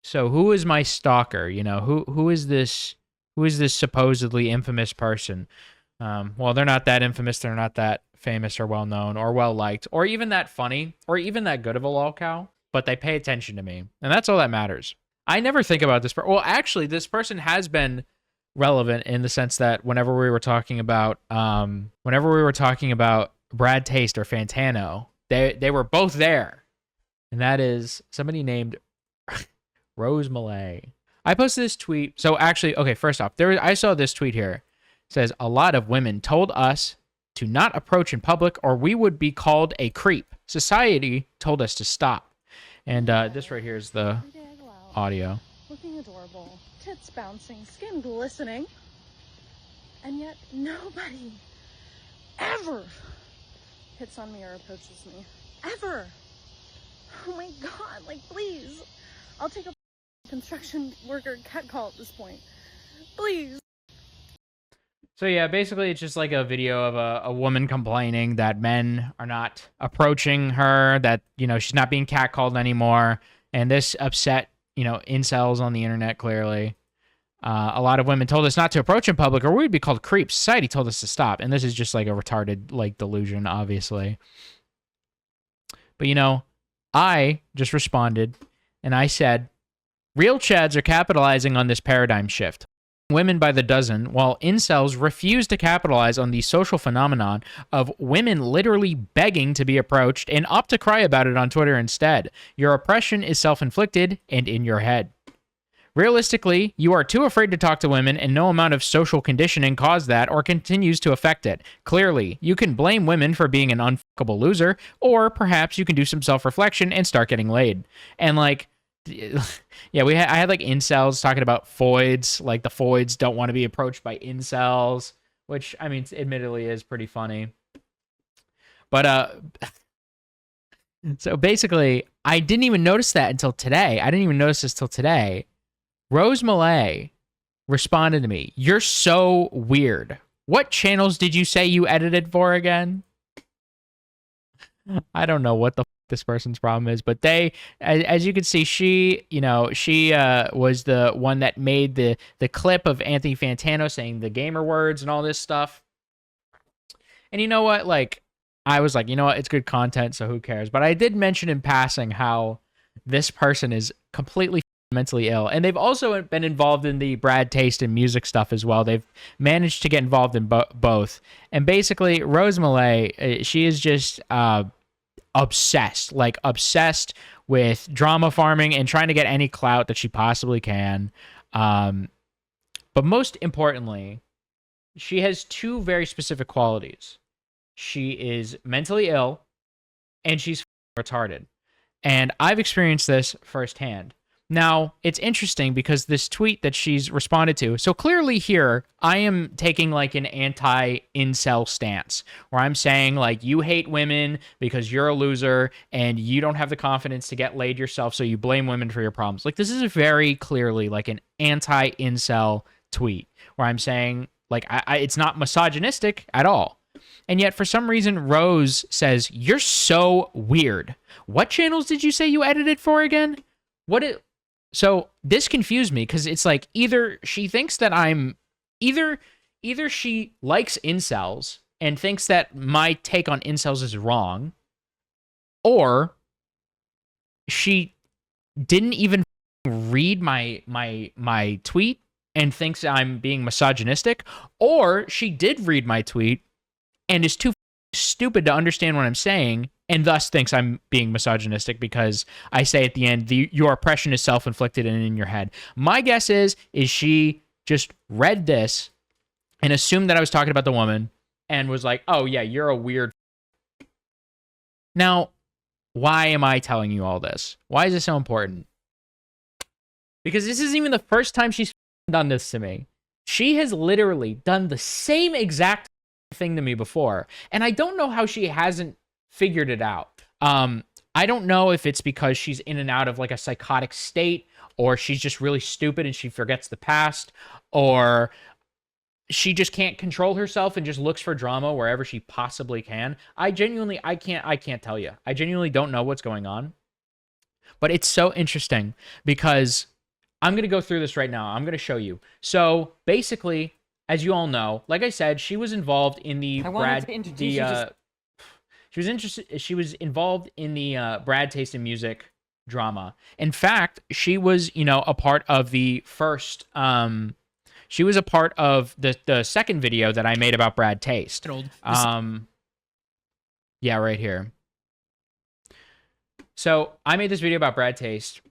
So who is my stalker? You know, who is this? Who is this supposedly infamous person? Well, they're not that infamous. They're not that famous or well known or well liked or even that funny or even that good of a lolcow. But they pay attention to me, and that's all that matters. I never think about this. Well, actually, this person has been relevant in the sense that whenever we were talking about Brad Taste or Fantano, they were both there, and that is somebody named Rose Malay. I posted this tweet. So actually, okay, first off, I saw this tweet here. It says a lot of women told us to not approach in public or we would be called a creep. Society told us to stop. And this right here is the audio. Looking adorable, tits bouncing, skin glistening, and yet nobody ever hits on me or approaches me. Ever. Oh my god, like please. I'll take a construction worker catcall at this point. Please. So yeah, basically it's just like a video of a woman complaining that men are not approaching her, that, you know, she's not being catcalled anymore. And this upset, you know, incels on the internet, clearly. A lot of women told us not to approach in public or we'd be called creeps. Society told us to stop. And this is just like a retarded, like, delusion, obviously. But, you know, I just responded and I said, real chads are capitalizing on this paradigm shift. Women by the dozen, while incels refuse to capitalize on the social phenomenon of women literally begging to be approached and opt to cry about it on Twitter instead. Your oppression is self-inflicted and in your head. Realistically, you are too afraid to talk to women, and no amount of social conditioning caused that or continues to affect it. Clearly, you can blame women for being an unfuckable loser, or perhaps you can do some self-reflection and start getting laid. And like, yeah, I had like incels talking about foids, like the foids don't want to be approached by incels, which I mean, admittedly is pretty funny. But so basically, I didn't even notice that until today. I didn't even notice this till today. Rose Malay responded to me, "You're so weird. What channels did you say you edited for again?" I don't know what the this person's problem is, but they, as you can see, she was the one that made the clip of Anthony Fantano saying the gamer words and all this stuff. And you know what? Like, I was like, you know what? It's good content, so who cares? But I did mention in passing how this person is completely mentally ill, and they've also been involved in the Brad Taste and music stuff as well. They've managed to get involved in both. And basically, Rose Malay, she is just obsessed with drama farming and trying to get any clout that she possibly can. But most importantly, she has two very specific qualities. She is mentally ill and she's retarded. And I've experienced this firsthand. Now, it's interesting because this tweet that she's responded to, so clearly here, I am taking like an anti-incel stance, where I'm saying like, you hate women because you're a loser and you don't have the confidence to get laid yourself, so you blame women for your problems. Like, this is very clearly like an anti-incel tweet, where I'm saying like, it's not misogynistic at all. And yet, for some reason, Rose says, "You're so weird. What channels did you say you edited for again?" So this confused me because it's like either she thinks that I'm either she likes incels and thinks that my take on incels is wrong, or she didn't even read my tweet and thinks I'm being misogynistic, or she did read my tweet and is too stupid to understand what I'm saying and thus thinks I'm being misogynistic because I say at the end, your oppression is self-inflicted and in your head. My guess is she just read this and assumed that I was talking about the woman and was like, oh yeah, you're a weird. Now, why am I telling you all this? Why is this so important? Because this isn't even the first time she's done this to me. She has literally done the same exact thing to me before, and I don't know how she hasn't figured it out. I don't know if it's because she's in and out of like a psychotic state, or she's just really stupid and she forgets the past, or she just can't control herself and just looks for drama wherever she possibly can. I can't tell you. I genuinely don't know what's going on. But it's so interesting because I'm going to go through this right now. I'm going to show you. So basically, as you all know, like I said, she was involved in the I wanted to introduce you to she was involved in the Brad Taste in Music drama. In fact, she was, you know, a part of the first she was a part of the second video that I made about Brad Taste. Yeah, right here. So, I made this video about Brad Taste,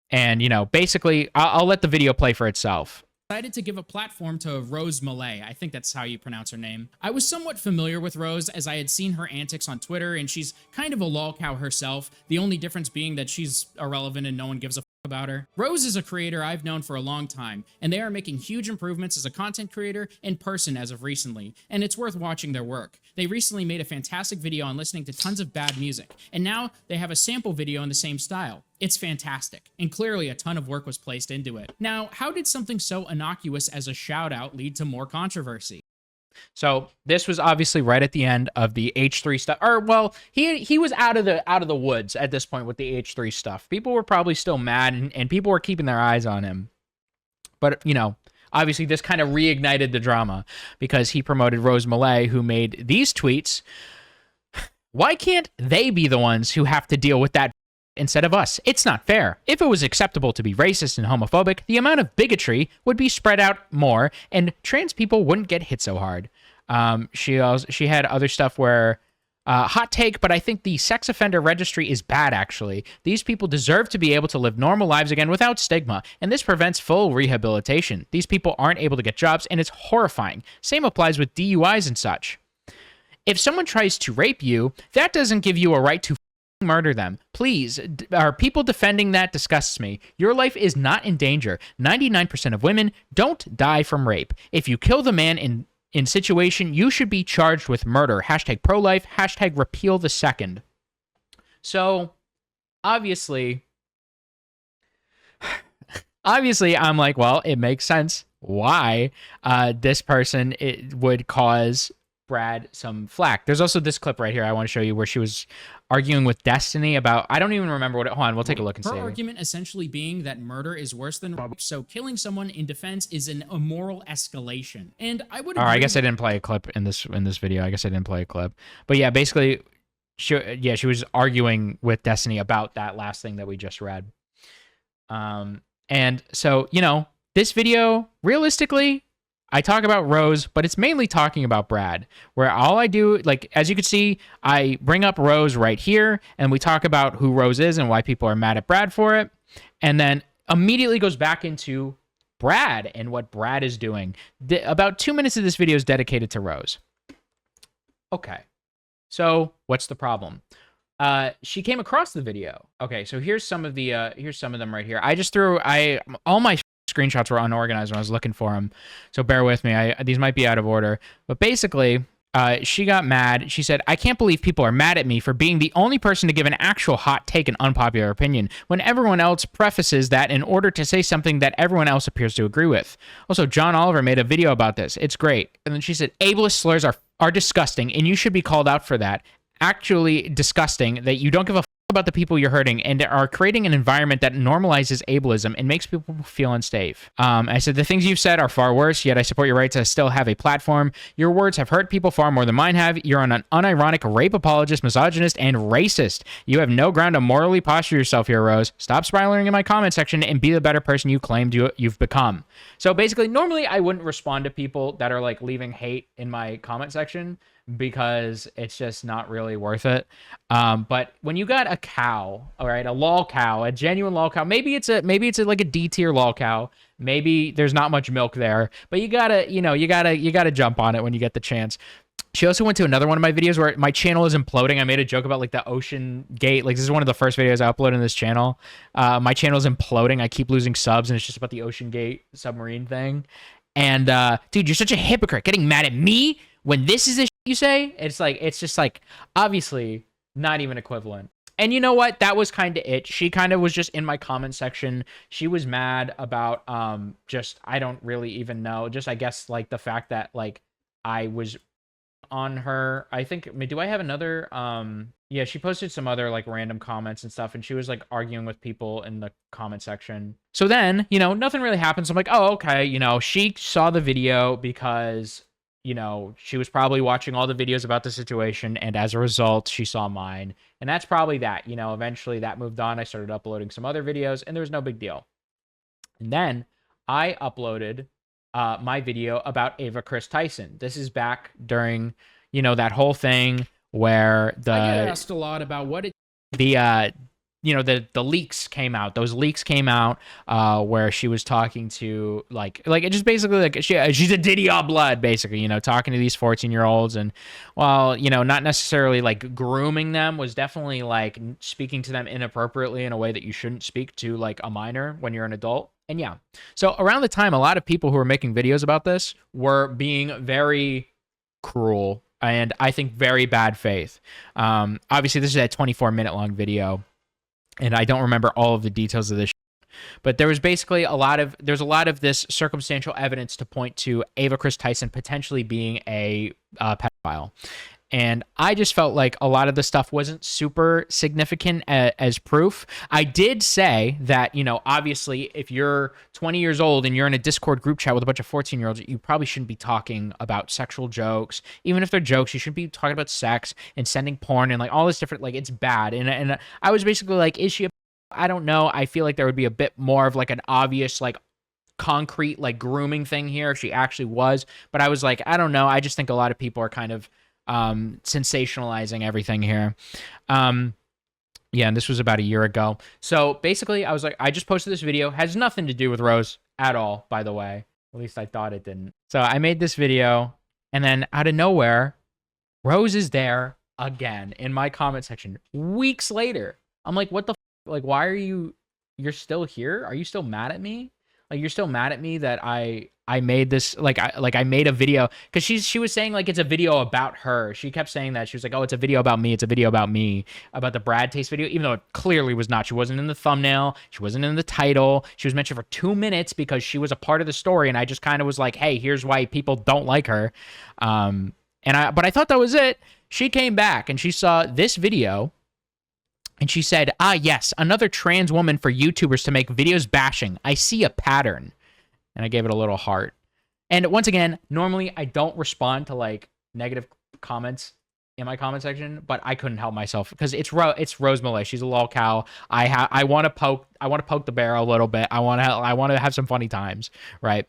and, you know, basically I'll let the video play for itself. Decided to give a platform to Rose Malay. I think that's how you pronounce her name. I was somewhat familiar with Rose as I had seen her antics on Twitter, and she's kind of a lol cow herself, the only difference being that she's irrelevant and no one gives a about her. Rose is a creator I've known for a long time, and they are making huge improvements as a content creator and person as of recently, and it's worth watching their work. They recently made a fantastic video on listening to tons of bad music, and now they have a sample video in the same style. It's fantastic, and clearly a ton of work was placed into it. Now, how did something so innocuous as a shout out lead to more controversy? So this was obviously right at the end of the H3 stuff. Or well, he was out of the woods at this point with the H3 stuff. People were probably still mad, and people were keeping their eyes on him. But you know, obviously this kind of reignited the drama because he promoted Rose Malay, who made these tweets. Why can't they be the ones who have to deal with that instead of us? It's not fair. If it was acceptable to be racist and homophobic, the amount of bigotry would be spread out more, and trans people wouldn't get hit so hard. She had other stuff where hot take, but I think the sex offender registry is bad, actually. These people deserve to be able to live normal lives again without stigma, and this prevents full rehabilitation. These people aren't able to get jobs, and it's horrifying. Same applies with DUIs and such. If someone tries to rape you, that doesn't give you a right to murder them. Please, are people defending that disgusts me. Your life is not in danger. 99% of women don't die from rape. If you kill the man in situation, you should be charged with murder. Hashtag pro-life, hashtag repeal the second. So, obviously, I'm like, well, it makes sense why this person would cause Brad some flack. There's also this clip right here I want to show you where she was arguing with Destiny about, I don't even remember what it, hold on, we'll take a look and see. Her argument essentially being that murder is worse than rape, so killing someone in defense is an immoral escalation. And I would I guess I didn't play a clip in this video. I guess I didn't play a clip. But yeah, basically, she was arguing with Destiny about that last thing that we just read. And so, you know, this video, realistically, I talk about Rose, but it's mainly talking about Brad, where all I do, like, as you can see, I bring up Rose right here, and we talk about who Rose is and why people are mad at Brad for it, and then immediately goes back into Brad and what Brad is doing. About 2 minutes of this video is dedicated to Rose. Okay, so what's the problem? She came across the video. Okay, so here's some of them right here. I just threw all my screenshots were unorganized when I was looking for them, so bear with me. These might be out of order, but basically, she got mad. She said, "I can't believe people are mad at me for being the only person to give an actual hot take and unpopular opinion when everyone else prefaces that in order to say something that everyone else appears to agree with." Also, John Oliver made a video about this. It's great. And then she said, "Ableist slurs are disgusting, and you should be called out for that. Actually disgusting that you don't give a about the people you're hurting and are creating an environment that normalizes ableism and makes people feel unsafe." I said, "The things you've said are far worse, yet I support your right to still have a platform. Your words have hurt people far more than mine have. You're an unironic rape apologist, misogynist, and racist. You have no ground to morally posture yourself here, Rose. Stop spiraling in my comment section and be the better person you claimed you've become." So basically, normally I wouldn't respond to people that are like leaving hate in my comment section, because it's just not really worth it. But when you got a cow, all right, a lol cow, a genuine lol cow, maybe it's like a D tier lol cow. Maybe there's not much milk there, but you gotta jump on it when you get the chance. She also went to another one of my videos where my channel is imploding. I made a joke about like the ocean gate. Like, this is one of the first videos I uploaded in this channel. My channel is imploding. I keep losing subs, and it's just about the ocean gate submarine thing. And dude, you're such a hypocrite, getting mad at me when this is the you say. It's just like obviously not even equivalent. And you know what? That was kind of it. She kind of was just in my comment section. She was mad about just, I don't really even know. Just, I guess, like the fact that like I was on her. I think, do I have another Yeah, she posted some other like random comments and stuff, and she was like arguing with people in the comment section. So then, nothing really happens. I'm like, oh, okay, she saw the video because, she was probably watching all the videos about the situation, and as a result, she saw mine. And that's probably that. Eventually that moved on. I started uploading some other videos, and there was no big deal. And then I uploaded my video about Ava Chris Tyson. This is back during, that whole thing where I get asked a lot about what it the the leaks came out. Those leaks came out where she was talking to like it just basically like she's a Diddy all blood, basically, talking to these 14-year-olds, and while not necessarily like grooming them, was definitely like speaking to them inappropriately in a way that you shouldn't speak to like a minor when you're an adult. And yeah, so around the time, a lot of people who were making videos about this were being very cruel and I think very bad faith. Obviously, this is a 24-minute long video, and I don't remember all of the details of this. But there was basically there's a lot of this circumstantial evidence to point to Ava Chris Tyson potentially being a pedophile. And I just felt like a lot of the stuff wasn't super significant as proof. I did say that, obviously, if you're 20 years old and you're in a Discord group chat with a bunch of 14-year-olds, you probably shouldn't be talking about sexual jokes. Even if they're jokes, you shouldn't be talking about sex and sending porn and like all this different, like it's bad. And I was basically like, is she a, I don't know. I feel like there would be a bit more of like an obvious, like concrete, like grooming thing here if she actually was. But I was like, I don't know. I just think a lot of people are kind of sensationalizing everything here. Yeah, and this was about a year ago. So basically, I was like, I just posted this video. Has nothing to do with Rose at all, by the way. At least I thought it didn't. So I made this video, and then out of nowhere, Rose is there again in my comment section weeks later. I'm like, what the like, why are you're still here? Are you still mad at me? Like, you're still mad at me that I made this, like I made a video, because she was saying like it's a video about her. She kept saying that. She was like, oh, it's a video about me. It's a video about me, about the Brad Taste video, even though it clearly was not. She wasn't in the thumbnail. She wasn't in the title. She was mentioned for 2 minutes because she was a part of the story, and I just kind of was like, hey, here's why people don't like her. But I thought that was it. She came back and she saw this video. And she said, ah, yes, another trans woman for YouTubers to make videos bashing. I see a pattern. And I gave it a little heart. And once again, normally I don't respond to like negative comments in my comment section, but I couldn't help myself because it's Rose Malay. She's a lol cow. I want to poke the bear a little bit. I want to have some funny times, right?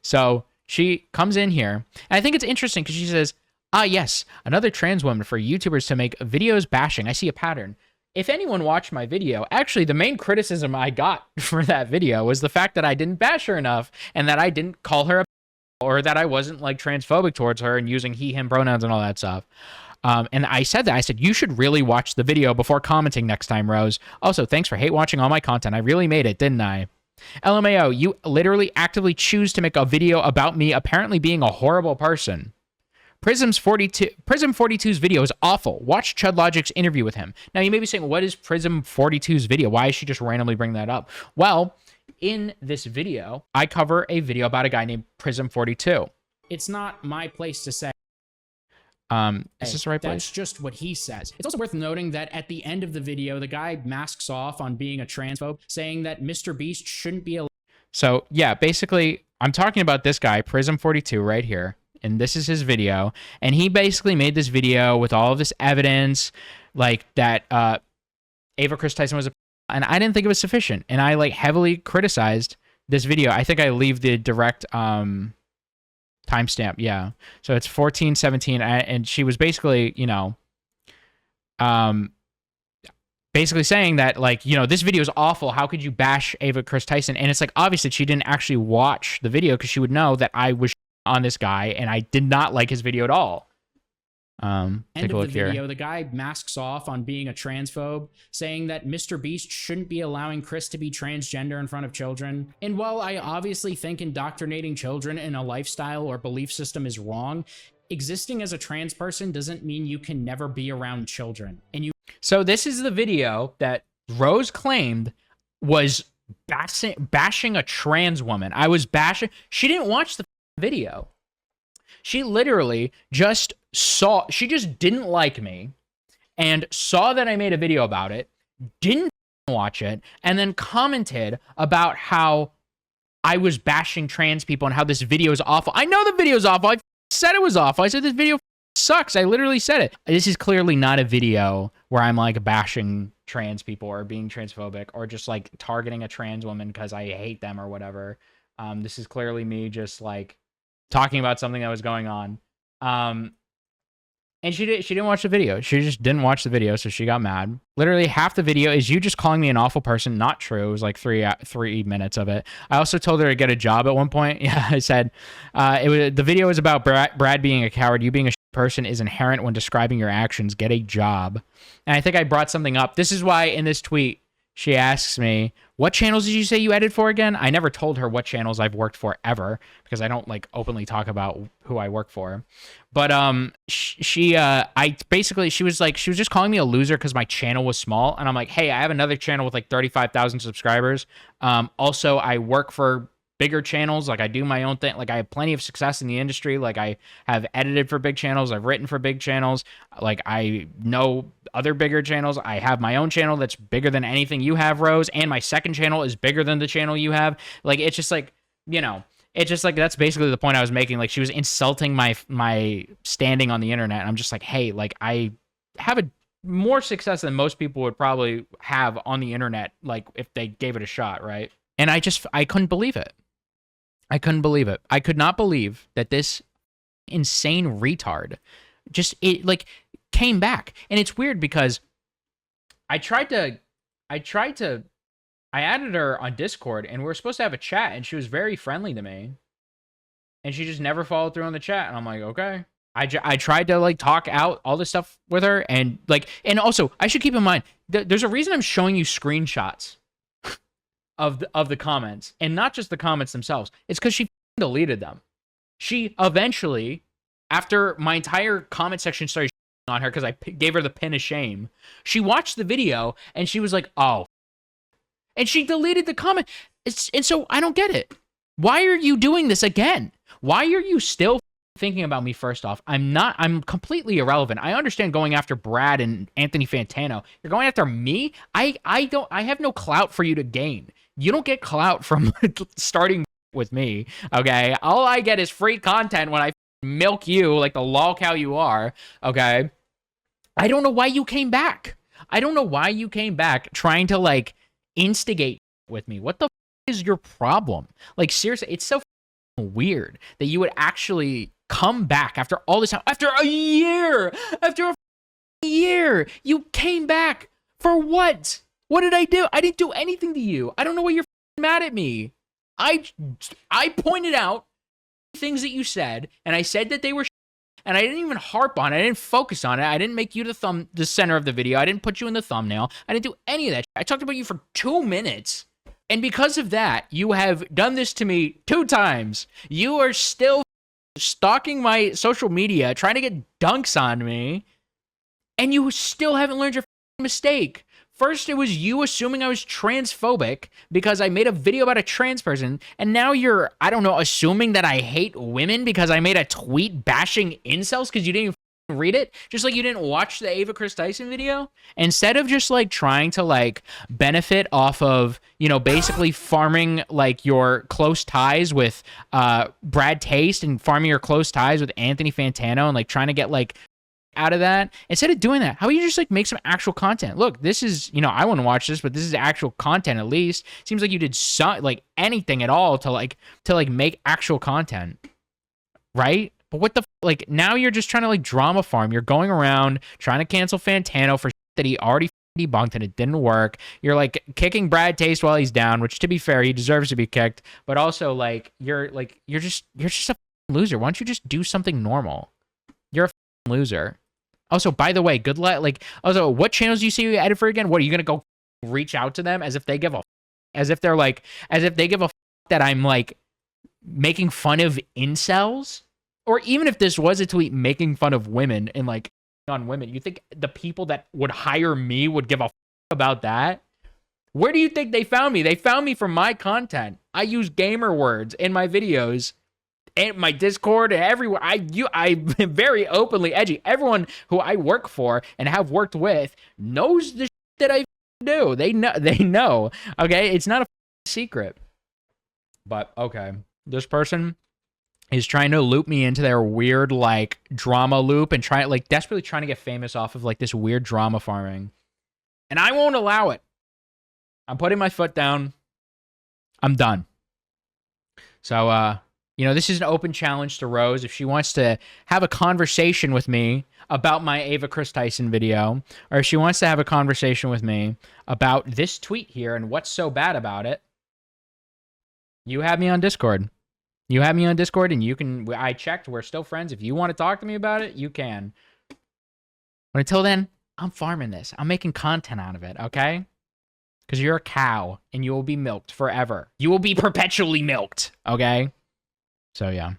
So she comes in here, and I think it's interesting because she says, ah, yes, another trans woman for YouTubers to make videos bashing. I see a pattern. If anyone watched my video, actually the main criticism I got for that video was the fact that I didn't bash her enough and that I didn't call her a or that I wasn't like transphobic towards her and using he, him pronouns and all that stuff. And I said that. I said, you should really watch the video before commenting next time, Rose. Also, thanks for hate watching all my content. I really made it, didn't I? LMAO, you literally actively choose to make a video about me apparently being a horrible person. Prism 42's video is awful. Watch Chud Logic's interview with him. Now, you may be saying, what is Prism 42's video? Why is she just randomly bringing that up? Well, in this video, I cover a video about a guy named Prism 42. It's not my place to say. Is this the right place? That's just what he says. It's also worth noting that at the end of the video, the guy masks off on being a transphobe, saying that Mr. Beast shouldn't be allowed. So, yeah, basically, I'm talking about this guy, Prism 42, right here. And this is his video. And he basically made this video with all of this evidence, like that Ava Chris Tyson was a... And I didn't think it was sufficient. And I like heavily criticized this video. I think I leave the direct timestamp. Yeah. So it's 14:17. And she was basically, basically saying that, like, this video is awful. How could you bash Ava Chris Tyson? And it's like, obviously, she didn't actually watch the video because she would know that I was on this guy and I did not like his video at all. Take a look here. The guy masks off on being a transphobe, saying that Mr. Beast shouldn't be allowing Chris to be transgender in front of children. And while I obviously think indoctrinating children in a lifestyle or belief system is wrong, existing as a trans person doesn't mean you can never be around children. So this is the video that Rose claimed was bashing a trans woman. I was bashing. She didn't watch the video. She literally just she just didn't like me. and saw that I made a video about it, didn't watch it, and then commented about how I was bashing trans people and how this video is awful. I know the video is awful. I said it was awful. I said this video sucks. I literally said it. This is clearly not a video where I'm like bashing trans people or being transphobic or just like targeting a trans woman because I hate them or whatever. This is clearly me just like talking about something that was going on. And she didn't watch the video. She just didn't watch the video, so she got mad. Literally half the video is you just calling me an awful person. Not true. It was like 3 minutes of it. I also told her to get a job at one point. Yeah, I said the video was about Brad being a coward. You being a person is inherent when describing your actions. Get a job. And I think I brought something up. This is why in this tweet she asks me, what channels did you say you edited for again? I never told her what channels I've worked for ever because I don't like openly talk about who I work for. But she was just calling me a loser because my channel was small. And I'm like, hey, I have another channel with like 35,000 subscribers. Also, I work for bigger channels. Like I do my own thing. Like I have plenty of success in the industry. Like I have edited for big channels. I've written for big channels. Like I know other bigger channels. I have my own channel that's bigger than anything you have, Rose. And my second channel is bigger than the channel you have. Like it's just like, you know, it's just like that's basically the point I was making. Like she was insulting my standing on the internet. And I'm just like, hey, like I have a more success than most people would probably have on the internet, like if they gave it a shot, right? And I couldn't believe it. I couldn't believe it. I could not believe that this insane retard just came back. And it's weird because I added her on Discord and we were supposed to have a chat and she was very friendly to me. And she just never followed through on the chat. And I'm like, okay. I tried to like talk out all this stuff with her and also I should keep in mind there's a reason I'm showing you screenshots of the comments, and not just the comments themselves. It's because she deleted them. She eventually, after my entire comment section started on her because I gave her the pin of shame, she watched the video and she was like, oh. And she deleted the comment. And so I don't get it. Why are you doing this again? Why are you still thinking about me? First off, I'm completely irrelevant. I understand going after Brad and Anthony Fantano. You're going after me? I have no clout for you to gain. You don't get clout from starting with me, okay? All I get is free content when I milk you like the lol cow you are, okay? I don't know why you came back. I don't know why you came back trying to, like, instigate with me. What the is your problem? Like, seriously, it's so weird that you would actually come back after all this time. After a year! After a year! You came back! For what? What did I do? I didn't do anything to you. I don't know why you're mad at me. I pointed out things that you said, and I said that they were and I didn't even harp on it. I didn't focus on it. I didn't make you the center of the video. I didn't put you in the thumbnail. I didn't do any of that. I talked about you for 2 minutes. And because of that, you have done this to me 2 times. You are still stalking my social media, trying to get dunks on me, and you still haven't learned your mistake. First, it was you assuming I was transphobic because I made a video about a trans person, and now you're, I don't know, assuming that I hate women because I made a tweet bashing incels because you didn't even read it? Just like you didn't watch the Ava Chris Tyson video? Instead of just, like, trying to, like, benefit off of, you know, basically farming, like, your close ties with Brad Taste and farming your close ties with Anthony Fantano and, like, trying to get, like, out of that, instead of doing that, how about you just like make some actual content? Look, this is, you know, I wouldn't watch this, but this is actual content. At least seems like you did like anything at all to make actual content, right? But what the like now you're just trying to like drama farm. You're going around trying to cancel Fantano for that he already debunked and it didn't work. You're like kicking Brad Taste while he's down, which to be fair, he deserves to be kicked. But also like you're just a loser. Why don't you just do something normal? You're a loser. Also, by the way, good luck. Like, also, what channels do you see you added for again? What are you gonna go reach out to them as if they give a, as if they give a that I'm like making fun of incels? Or even if this was a tweet making fun of women and like on women, you think the people that would hire me would give a about that? Where do you think they found me? They found me from my content. I use gamer words in my videos. my Discord and everywhere. I'm very openly edgy. Everyone who I work for and have worked with knows the shit that I do. They know. They know. Okay, it's not a secret. But okay, this person is trying to loop me into their weird like drama loop and desperately trying to get famous off of like this weird drama farming. And I won't allow it. I'm putting my foot down. I'm done. So this is an open challenge to Rose. If she wants to have a conversation with me about my Ava Chris Tyson video, or if she wants to have a conversation with me about this tweet here and what's so bad about it, you have me on Discord. You have me on Discord, and you can. I checked. We're still friends. If you want to talk to me about it, you can. But until then, I'm farming this. I'm making content out of it, okay? Because you're a cow, and you will be milked forever. You will be perpetually milked, okay? So, yeah.